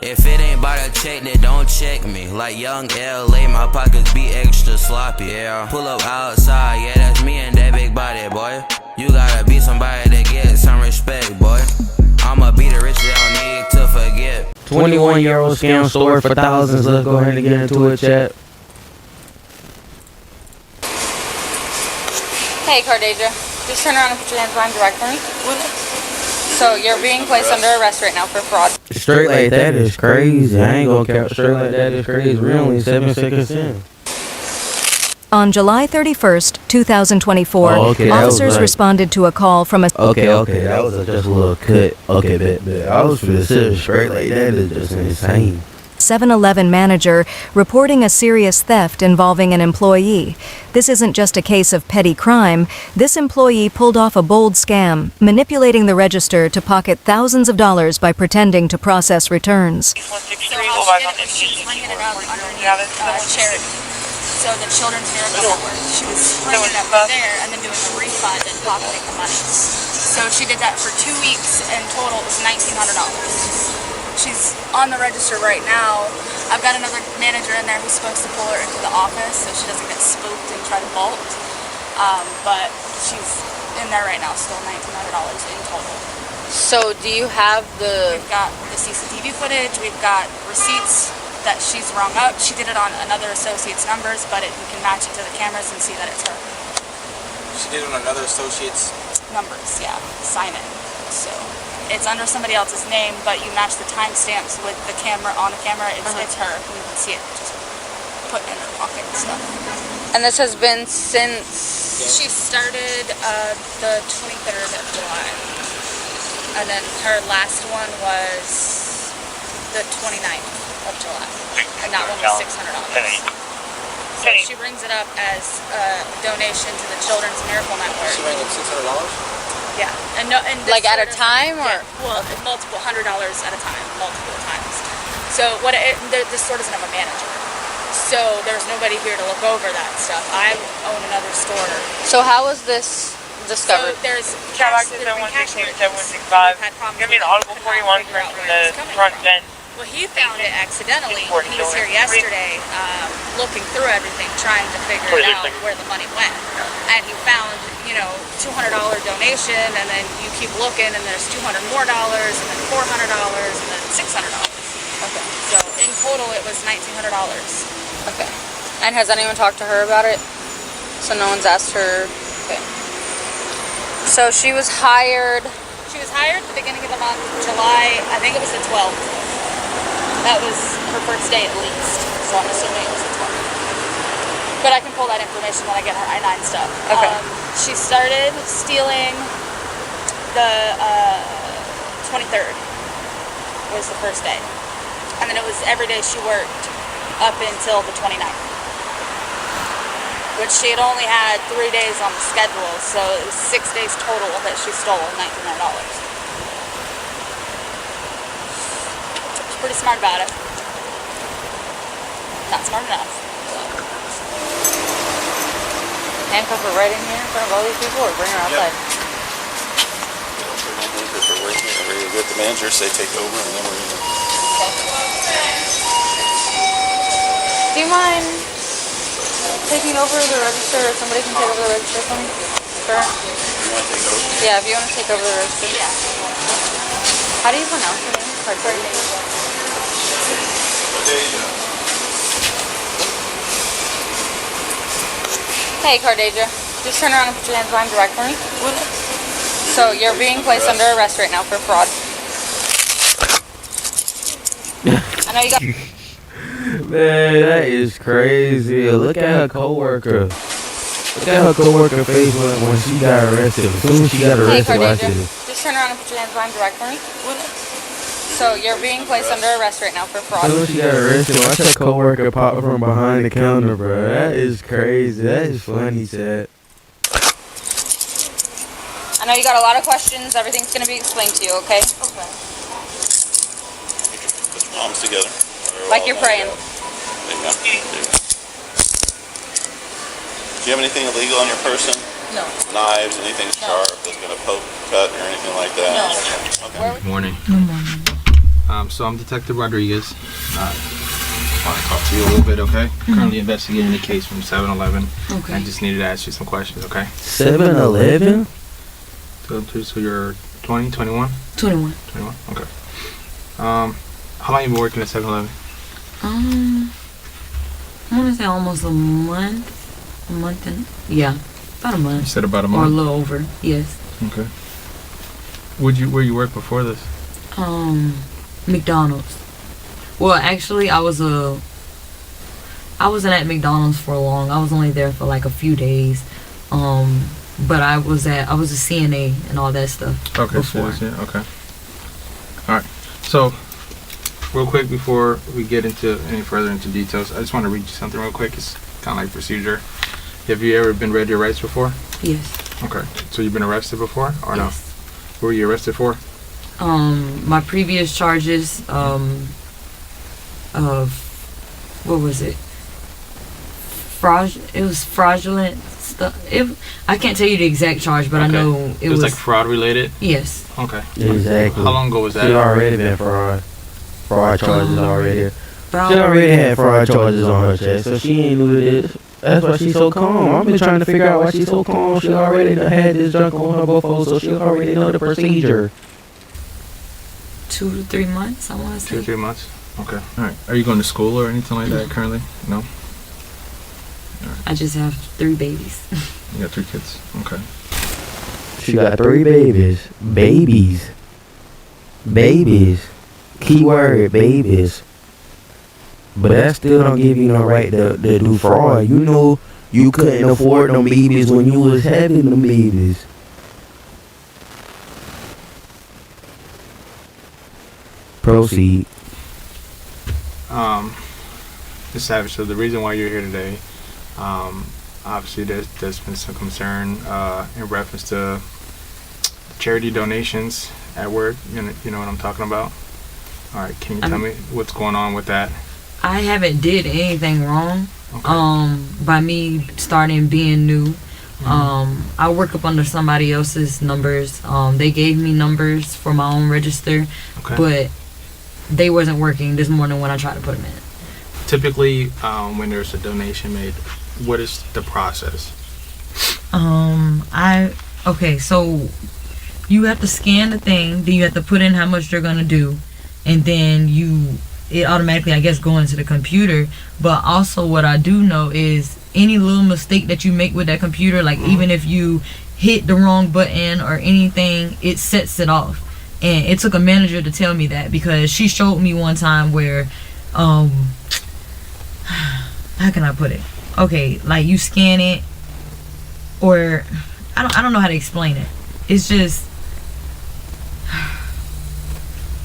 If it ain't by the check, then don't check me. Like young LA, my pockets be extra sloppy. Yeah, pull up outside, yeah, that's me and that big body, boy. You gotta be somebody that gets some respect, boy. I'ma be the rich, they don't need to forget. 21-year-old scam story for thousands. Let's go ahead and get into it, chat. Hey, Cardasia, just turn around and put your hands behind your back for me. So you're being placed under arrest right now for fraud. Straight like that is crazy. I ain't gonna count. Straight like that is crazy. We're only 7 seconds in. On July 31st, 2024, officers responded to a call from a... Okay, that was just a little cut. Okay, bet. I was finna say straight like that is just insane. 7-Eleven manager reporting a serious theft involving an employee. This isn't just a case of petty crime. This employee pulled off a bold scam, manipulating the register to pocket thousands of dollars by pretending to process returns. So the Children's Miracle Network. She was bringing it up there and then doing a refund and pocketing the money. So she did that for 2 weeks, and total it was $1,900. She's on the register right now. I've got another manager in there who's supposed to pull her into the office so she doesn't get spooked and try to vault. But she's in there right now, still $1,900 in total. So do you have We've got the CCTV footage, we've got receipts that she's rung up. She did it on another associate's numbers, but we can match it to the cameras and see that it's her. She did it on another associate's numbers, yeah. Sign it. So it's under somebody else's name, but you match the timestamps with the camera on the camera. It's her. You can see it just put in her pocket and stuff. And this has been since she started the 23rd of July, and then her last one was the 29th. Of July, and that one was $600. So she brings it up as a donation to the Children's Miracle Network. She brings up $600? Yeah, and like at a time, or multiple $100 at a time, multiple times. So this store doesn't have a manager, so there's nobody here to look over that stuff. I own another store. So how was this discovered? So there's cash. Give me an Audible 41 from the front end. Well, he found it accidentally. He was here yesterday looking through everything, trying to figure out where the money went. And he found, $200 donation, and then you keep looking, and there's $200 more, and then $400, and then $600. Okay. So in total, it was $1,900. Okay. And has anyone talked to her about it? So no one's asked her. Okay. So she was hired. She was hired at the beginning of the month, July. I think it was the 12th. That was her first day at least, so I'm assuming it was the 12th. But I can pull that information when I get her I-9 stuff. Okay. She started stealing the 23rd was the first day. And then it was every day she worked up until the 29th. Which she had only had 3 days on the schedule, so it was 6 days total that she stole $1,900. Pretty smart about it. Not smart enough. Handcuff her right in here in front of all these people, or bring her outside? We're with the manager, say take over, and then we're gonna. Do you mind taking over the register, or somebody can take over the register for me? Sure. You want to take over? Yeah, if you want to take over the register. Yeah. How do you pronounce your name? Cardasia. Hey, Cardasia, just turn around and put your hands behind your back for me. So you're being placed under arrest right now for fraud. I know you got... Man, that is crazy. Look at her coworker. Look at her coworker face when she got arrested. As soon as she got arrested, watch this. Just turn around and put your hands behind your back for me. So you're being placed under arrest right now for fraud. As soon as she got arrested, watch her coworker pop from behind the counter, bro. That is crazy. That is funny, Chad. I know you got a lot of questions. Everything's going to be explained to you, okay? Okay. Put your palms together. Like you're praying. There you go. Do you have anything illegal on your person? No. Knives, anything sharp that's going to poke, cut, or anything like that? No. Okay. Morning. So I'm Detective Rodriguez. I want to talk to you a little bit, okay? Currently investigating the case from 7-Eleven. Okay. I just needed to ask you some questions, okay? 7-Eleven? So you're 20, 21? 21. 21? Okay. How long you been working at 7-Eleven? I want to say almost a month. About a You month. said about a Or a month. little over, yes. Okay. Where you work before this? McDonald's. Well, actually, I wasn't at McDonald's for long. I was only there for like a few days. But I was a CNA and all that stuff. Okay, before. okay. All right. So, real quick before we get into any further into details, I just want to read you something real quick. It's kind of like procedure. Have you ever been read your rights before? Yes. Okay. So you've been arrested before, or no? Yes. What were you arrested for? My previous charges of what was it? It was fraudulent stuff. I can't tell you the exact charge, but I Okay. know It was like fraud related. Yes. Okay. Exactly. How long ago was that? She already been fraud charges already. About- She already had fraud charges on her chest, so she ain't new to this. That's why she's so calm. I've been trying to figure out why she's so calm. She already done had this junk on her before, so she already know the procedure. 2 to 3 months, I want to 2 or say. 3 months. Okay. All right. Are you going to school or anything like that currently? No. I just have 3 babies. You got 3 kids. Okay. She got 3 babies. Babies. Keyword, babies. But that still don't give you no right to do fraud. You know you couldn't afford them babies when you was having them babies. Proceed. Ms. Savage, so the reason why you're here today, obviously there's been some concern in reference to charity donations at work. You know what I'm talking about? All right, can you tell me what's going on with that? I haven't did anything wrong. Okay. By me starting being new. I work up under somebody else's numbers. They gave me numbers for my own register, Okay. but they wasn't working this morning when I tried to put them in. Typically, when there's a donation made, what is the process? Okay, so you have to scan the thing, then you have to put in how much they're gonna do, and then it automatically, I guess, go into the computer. But also what I do know is any little mistake that you make with that computer, like even if you hit the wrong button or anything, it sets it off. And it took a manager to tell me that, because she showed me one time where how can I put it? Okay, like you scan it, or I don't know how to explain it. It's just,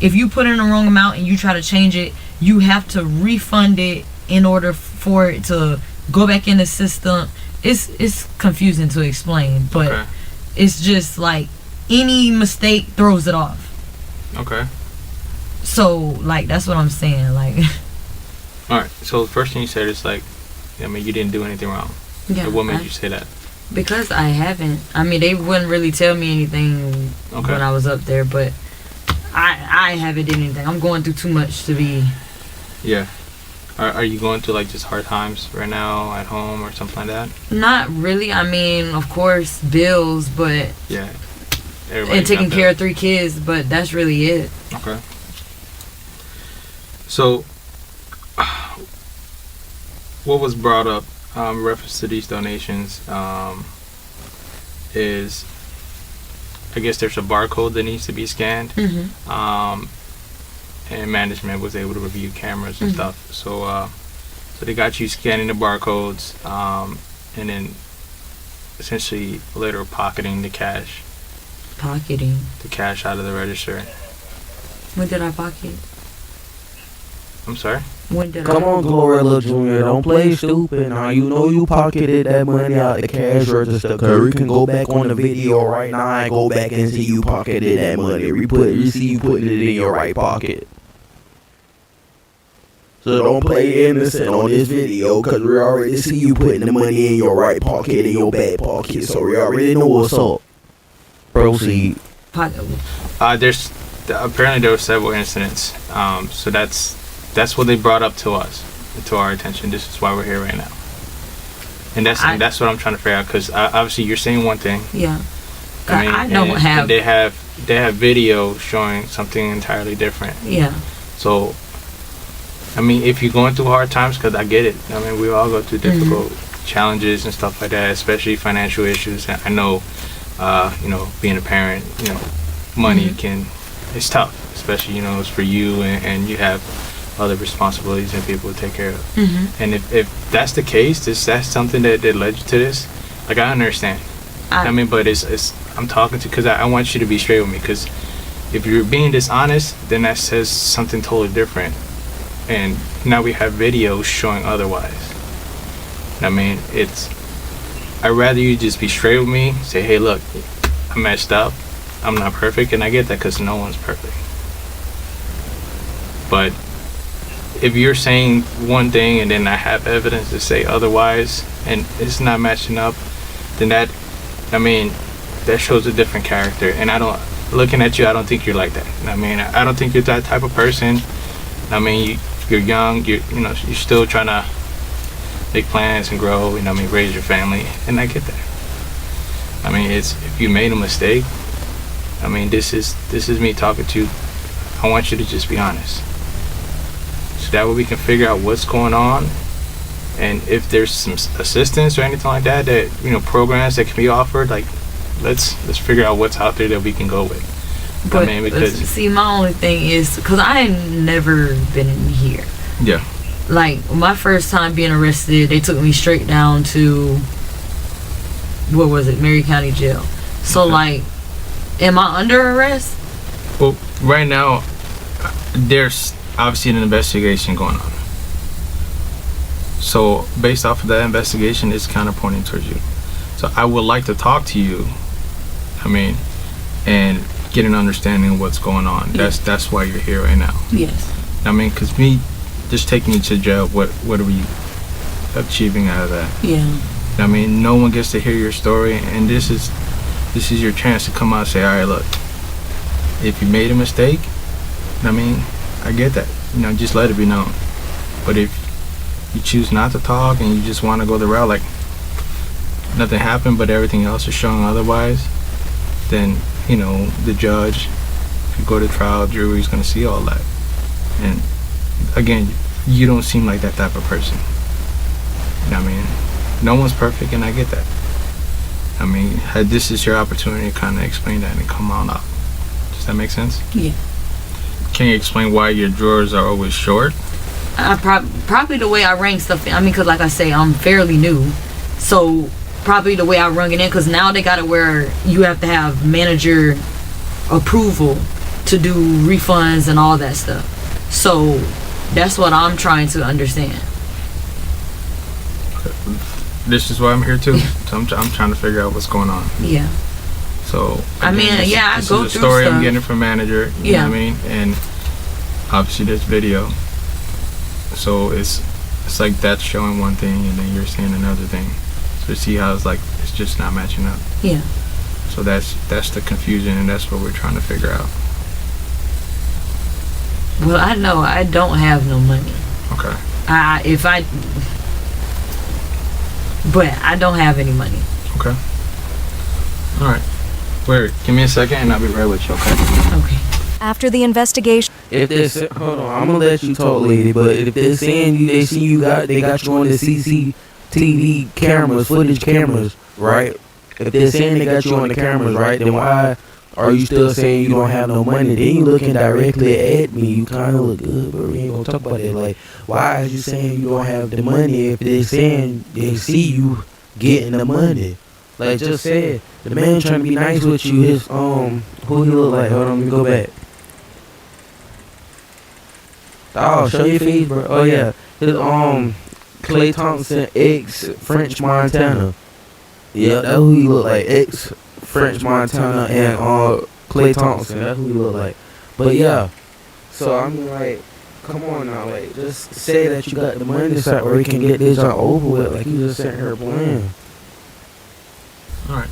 if you put in the wrong amount and you try to change it, you have to refund it in order for it to go back in the system. It's confusing to explain, but Okay. it's just like any mistake throws it off. Okay. So like that's what I'm saying. Like, All right. So the first thing you said is like, I mean, you didn't do anything wrong. yeah, So what made you say that? because I haven't. I mean, they wouldn't really tell me anything Okay. when I was up there, but I haven't did anything. I'm going through too much to be. Yeah. Are you going through like just hard times right now at home or something like that? Not really. I mean, of course, bills, but Yeah. and taking care of 3 kids, but that's really it. Okay. So, what was brought up in reference to these donations is, I guess there's a barcode that needs to be scanned, and management was able to review cameras and stuff. So, so they got you scanning the barcodes, and then essentially later pocketing the cash out of the register. When did I pocket? I'm sorry? When did Come I? on, Glorilla Jr., don't play stupid. Now you know you pocketed that money out the cash register, cause we can go back on the video right now and go back and see you pocketed that money. You see you putting it in your right pocket. So don't play innocent on this video, cause we already see you putting the money in your right pocket, in your back pocket, so we already know what's up. Proceed. Pocket. apparently there were several incidents. So that's what they brought up to us, to our attention. This is why we're here right now. And that's what I'm trying to figure out, because obviously you're saying one thing. Yeah. I don't have. And they have video showing something entirely different. Yeah. So, I mean, if you're going through hard times, because I get it. I mean, we all go through difficult challenges and stuff like that, especially financial issues. And I know, being a parent, money it's tough, especially, it's for you and you have other responsibilities and people to take care of. And if that's the case, that's something that led you to this, like, I understand. But it's I'm talking to, because I want you to be straight with me, because if you're being dishonest, then that says something totally different. And now we have videos showing otherwise. I'd rather you just be straight with me, say, hey, look, I messed up, I'm not perfect, and I get that, because no one's perfect. But if you're saying one thing and then I have evidence to say otherwise, and it's not matching up, then that shows a different character. And looking at you, I don't think you're like that. I don't think you're that type of person. You're young, you're still trying to make plans and grow, raise your family, and I get that. If you made a mistake, this is me talking to you. I want you to just be honest. So that way we can figure out what's going on, and if there's some assistance or anything like that, programs that can be offered, like, let's figure out what's out there that we can go with. But because my only thing is, because I ain't never been in here. Yeah. Like, my first time being arrested, they took me straight down to, what was it, Mary County Jail. So, like, am I under arrest? Well, right now, there's obviously an investigation going on. So, based off of that investigation, it's kind of pointing towards you. So, I would like to talk to you, and get an understanding of what's going on. That's why you're here right now. Yes. Because me just taking you to jail, what are we achieving out of that? Yeah. No one gets to hear your story, and this is your chance to come out and say, all right, look, if you made a mistake, I get that. Just let it be known. But if you choose not to talk and you just want to go the route like nothing happened, but everything else is showing otherwise, then the judge, if you go to trial, jury's going to see all that. And again, you don't seem like that type of person. No one's perfect, and I get that. This is your opportunity to kind of explain that and come on up. Does that make sense? Yeah. Can you explain why your drawers are always short? Probably the way I rang stuff in. Because like I say, I'm fairly new. So probably the way I rung it in, because now they got it where you have to have manager approval to do refunds and all that stuff. So that's what I'm trying to understand. This is why I'm here too. So I'm trying to figure out what's going on. Yeah. So again, I go through the story stuff. I'm getting from manager. You know what I mean? And obviously there's video. So it's like that's showing one thing and then you're saying another thing. So see how it's just not matching up. Yeah. So that's the confusion, and that's what we're trying to figure out. Well, I know I don't have no money. Okay. But I don't have any money. Okay. All right. Wait, give me a second and I'll be right with you, okay? Okay. After the investigation, hold on, I'm gonna let you talk, lady. But if they're saying they see they got you on the CCTV cameras, footage cameras, right? If they're saying they got you on the cameras, right? Then why are you still saying you don't have no money? Then you looking directly at me. You kind of look good, but we ain't gonna talk about it. Like, why are you saying you don't have the money if they're saying they see you getting the money? Like, just said, the man trying to be nice with you. His who he look like? Hold on, let me go back. Oh, show your face, bro. Oh yeah, his Klay Thompson, ex French Montana. Yeah, that's who he look like. Ex French Montana and Klay Thompson. That's who he look like. But yeah, so I mean, like, come on now, like, just say that you got the money so where we can get this over with. Like, you just sent her playing. All right.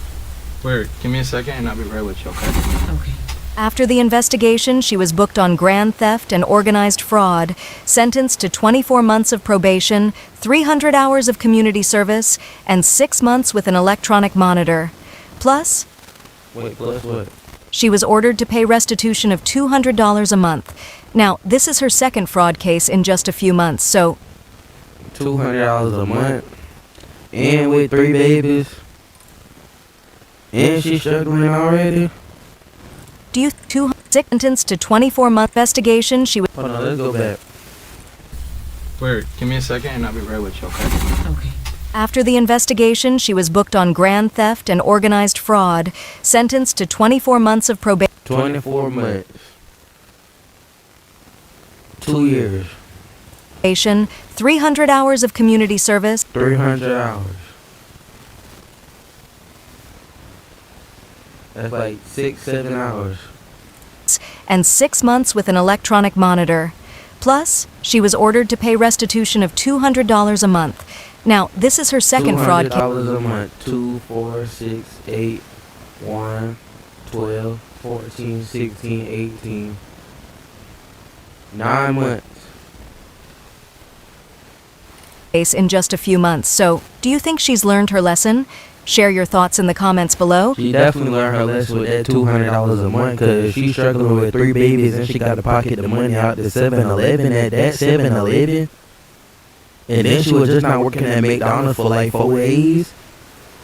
Wait, give me a second and I'll be right with you, okay? Okay. After the investigation, she was booked on grand theft and organized fraud, sentenced to 24 months of probation, 300 hours of community service, and 6 months with an electronic monitor. Plus, Plus what? she was ordered to pay restitution of $200 a month. Now, this is her second fraud case in just a few months, so $200 a month. And with 3 babies. And she's struggling already. do you sentenced to 24-month investigation? She was Hold on, let's go back. Wait, give me a second and I'll be right with you, okay? Okay. After the investigation, she was booked on grand theft and organized fraud, sentenced to 24 months of probation. 24 months. 2 years. 300 hours of community service, 300 hours. That's like 6-7 hours. and 6 months with an electronic monitor. Plus, she was ordered to pay restitution of $200 a month. Now, this is her second fraud case. $200 a month. 2, 4, 6, 8, 1, 12, 14, 16, 18. 9 months. In just a few months. So, do you think she's learned her lesson? Share your thoughts in the comments below. She definitely learned her lesson with that $200 a month, because she's struggling with 3 babies and she got to pocket the money out to 7-Eleven at that 7-Eleven. And then she was just not working at McDonald's for like 4 days.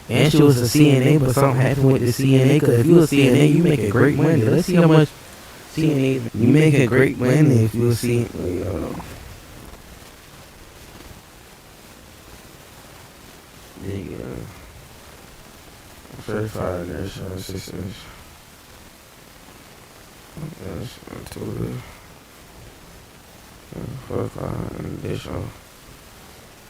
And she was a CNA, but something happened with the CNA, because if you a CNA, you making great money. Let's see how much CNA, you making great money if you a CNA. Nigga. Certified nursing assistant. That's total. Additional.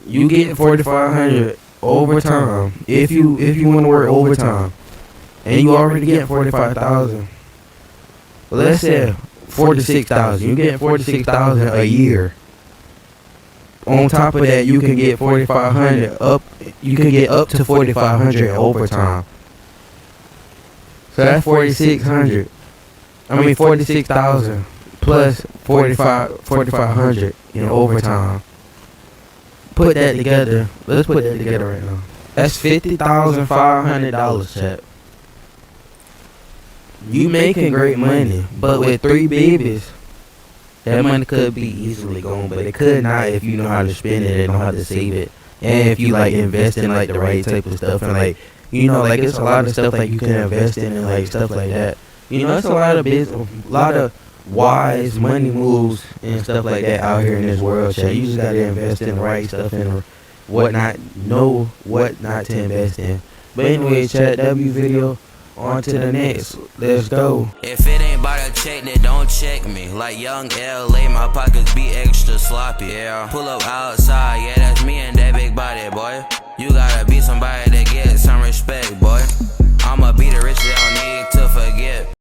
You get 4,500 overtime if you want to work overtime, and you already get 45,000. Well, let's say 46,000. You get 46,000 a year. On top of that, you can get 4,500 up. You can get up to 4,500 overtime. So that's 4,600. I mean 46,000 plus 4,500 in overtime. Put that together. Let's put that together right now. That's $50,500, chat. You making great money, but with 3 babies, that money could be easily gone, but it could not if you know how to spend it and know how to save it, and if you like invest in like the right type of stuff, and like, you know, like it's a lot of stuff like you can invest in and like stuff like that. You know, it's a lot of business, a lot of wise money moves and stuff like that out here in this world, chat. You just gotta invest in the right stuff and whatnot, know what not to invest in. But anyway, chat, W video. On to the next. Let's go. If it ain't about a check, then don't check me. Like young LA, my pockets be extra sloppy. Yeah, pull up outside, yeah, that's me and that big body, boy. You gotta be somebody that gets some respect,